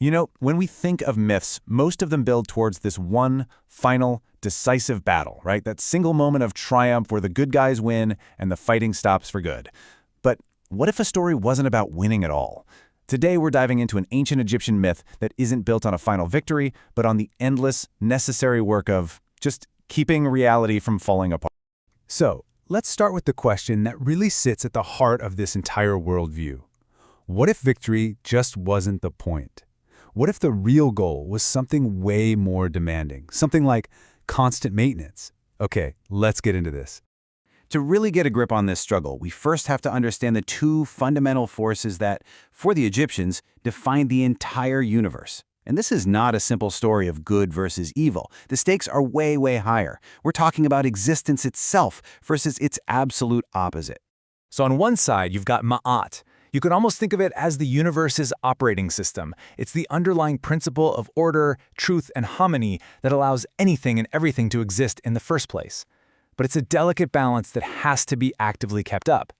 You know, when we think of myths, most of them build towards this one final, decisive battle, right? That single moment of triumph where the good guys win and the fighting stops for good. But what if a story wasn't about winning at all? Today, we're diving into an ancient Egyptian myth that isn't built on a final victory, but on the endless, necessary work of just keeping reality from falling apart. So, let's start with the question that really sits at the heart of this entire worldview. What if victory just wasn't the point? What if the real goal was something way more demanding? Something like constant maintenance? Okay, let's get into this. To really get a grip on this struggle, we first have to understand the two fundamental forces that, for the Egyptians, defined the entire universe. And this is not a simple story of good versus evil. The stakes are way, way higher. We're talking about existence itself versus its absolute opposite. So on one side, you've got Ma'at. You could almost think of it as the universe's operating system. It's the underlying principle of order, truth, and harmony that allows anything and everything to exist in the first place. But it's a delicate balance that has to be actively kept up.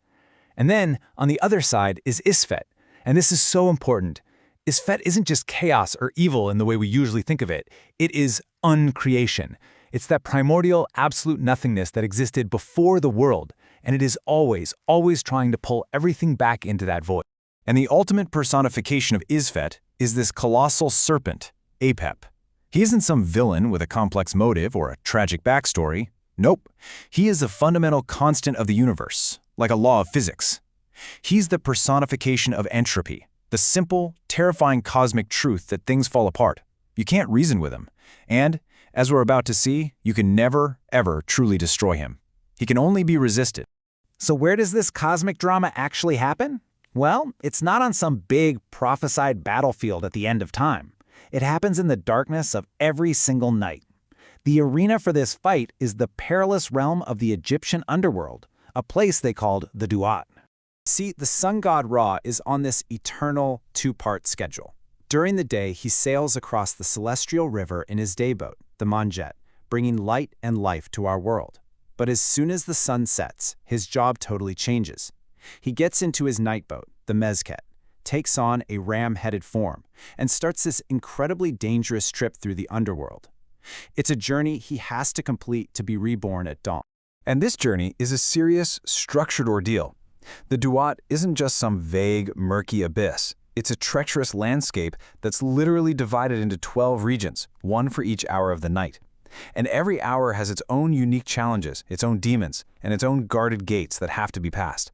And then, on the other side, is Isfet. And this is so important. Isfet isn't just chaos or evil in the way we usually think of it. It is uncreation. It's that primordial, absolute nothingness that existed before the world, and it is always, always trying to pull everything back into that void. And the ultimate personification of Isfet is this colossal serpent, Apep. He isn't some villain with a complex motive or a tragic backstory. Nope. He is a fundamental constant of the universe, like a law of physics. He's the personification of entropy, the simple, terrifying cosmic truth that things fall apart. You can't reason with him. And, as we're about to see, you can never, ever truly destroy him. He can only be resisted. So where does this cosmic drama actually happen? Well, it's not on some big, prophesied battlefield at the end of time. It happens in the darkness of every single night. The arena for this fight is the perilous realm of the Egyptian underworld, a place they called the Duat. See, the sun god Ra is on this eternal two-part schedule. During the day, he sails across the celestial river in his dayboat, the Manjet, bringing light and life to our world. But as soon as the sun sets, his job totally changes. He gets into his nightboat, the Mezket, takes on a ram-headed form, and starts this incredibly dangerous trip through the underworld. It's a journey he has to complete to be reborn at dawn. And this journey is a serious, structured ordeal. The Duat isn't just some vague, murky abyss. It's a treacherous landscape that's literally divided into 12 regions, one for each hour of the night. And every hour has its own unique challenges, its own demons, and its own guarded gates that have to be passed.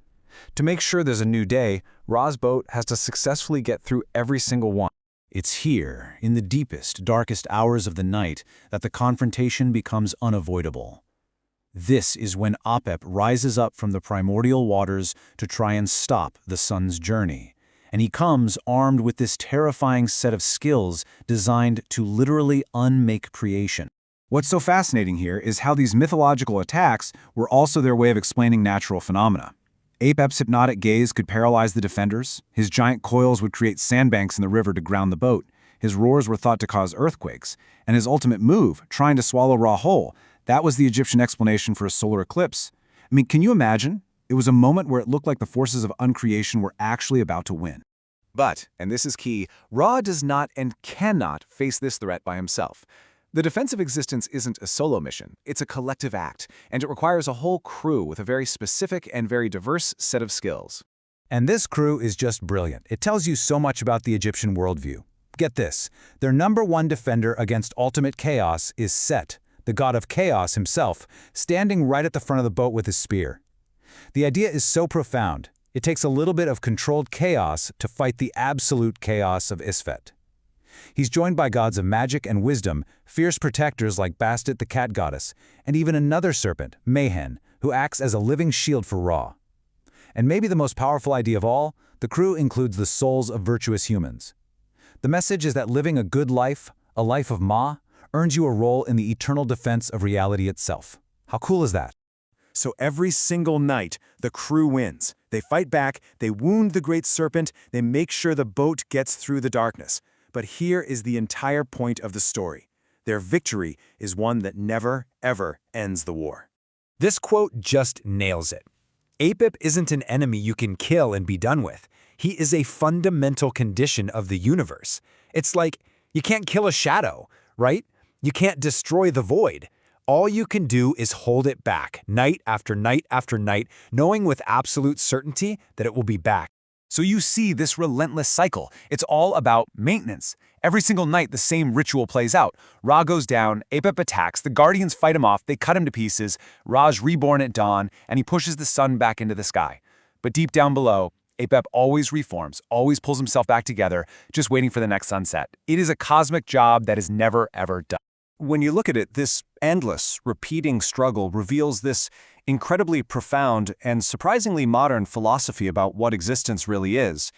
To make sure there's a new day, Ra's boat has to successfully get through every single one. It's here, in the deepest, darkest hours of the night, that the confrontation becomes unavoidable. This is when Apep rises up from the primordial waters to try and stop the sun's journey. And he comes armed with this terrifying set of skills designed to literally unmake creation. What's so fascinating here is how these mythological attacks were also their way of explaining natural phenomena. Apep's hypnotic gaze could paralyze the defenders, his giant coils would create sandbanks in the river to ground the boat, his roars were thought to cause earthquakes, and his ultimate move, trying to swallow Ra whole, that was the Egyptian explanation for a solar eclipse. I mean, can you imagine? It was a moment where it looked like the forces of uncreation were actually about to win. But, and this is key, Ra does not and cannot face this threat by himself. The defense of existence isn't a solo mission, it's a collective act, and it requires a whole crew with a very specific and very diverse set of skills. And this crew is just brilliant. It tells you so much about the Egyptian worldview. Get this, their #1 defender against ultimate chaos is Set, the god of chaos himself, standing right at the front of the boat with his spear. The idea is so profound, it takes a little bit of controlled chaos to fight the absolute chaos of Isfet. He's joined by gods of magic and wisdom, fierce protectors like Bastet the cat goddess, and even another serpent, Mayhen, who acts as a living shield for Ra. And maybe the most powerful idea of all, the crew includes the souls of virtuous humans. The message is that living a good life, a life of Ma, earns you a role in the eternal defense of reality itself. How cool is that? So every single night, the crew wins. They fight back, they wound the great serpent, they make sure the boat gets through the darkness. But here is the entire point of the story. Their victory is one that never, ever ends the war. This quote just nails it. Apep isn't an enemy you can kill and be done with. He is a fundamental condition of the universe. It's like you can't kill a shadow, right? You can't destroy the void. All you can do is hold it back, night after night after night, knowing with absolute certainty that it will be back. So you see this relentless cycle. It's all about maintenance. Every single night, the same ritual plays out. Ra goes down, Apep attacks, the Guardians fight him off, they cut him to pieces, Ra's reborn at dawn, and he pushes the sun back into the sky. But deep down below, Apep always reforms, always pulls himself back together, just waiting for the next sunset. It is a cosmic job that is never, ever done. When you look at it, this endless, repeating struggle reveals this incredibly profound and surprisingly modern philosophy about what existence really is.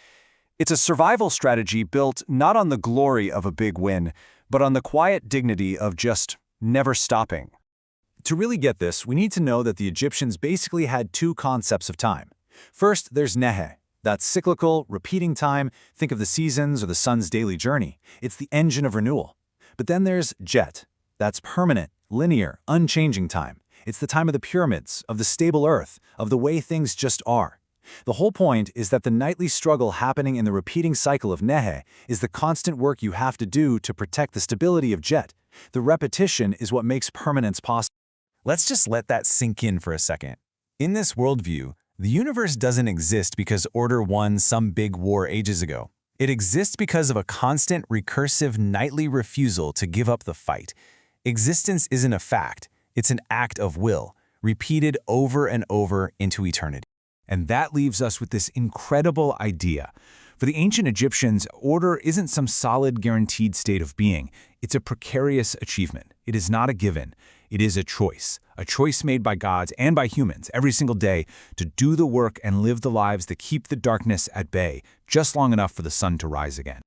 It's a survival strategy built not on the glory of a big win, but on the quiet dignity of just never stopping. To really get this, we need to know that the Egyptians basically had two concepts of time. First, there's Nehe. That's cyclical, repeating time. Think of the seasons or the sun's daily journey. It's the engine of renewal. But then there's Jet. That's permanent, linear, unchanging time. It's the time of the pyramids, of the stable earth, of the way things just are. The whole point is that the nightly struggle happening in the repeating cycle of Nehe is the constant work you have to do to protect the stability of Jet. The repetition is what makes permanence possible. Let's just let that sink in for a second. In this worldview, the universe doesn't exist because Order won some big war ages ago. It exists because of a constant, recursive, nightly refusal to give up the fight. Existence isn't a fact, it's an act of will, repeated over and over into eternity. And that leaves us with this incredible idea. For the ancient Egyptians, order isn't some solid, guaranteed state of being. It's a precarious achievement. It is not a given. It is a choice made by gods and by humans every single day to do the work and live the lives that keep the darkness at bay just long enough for the sun to rise again.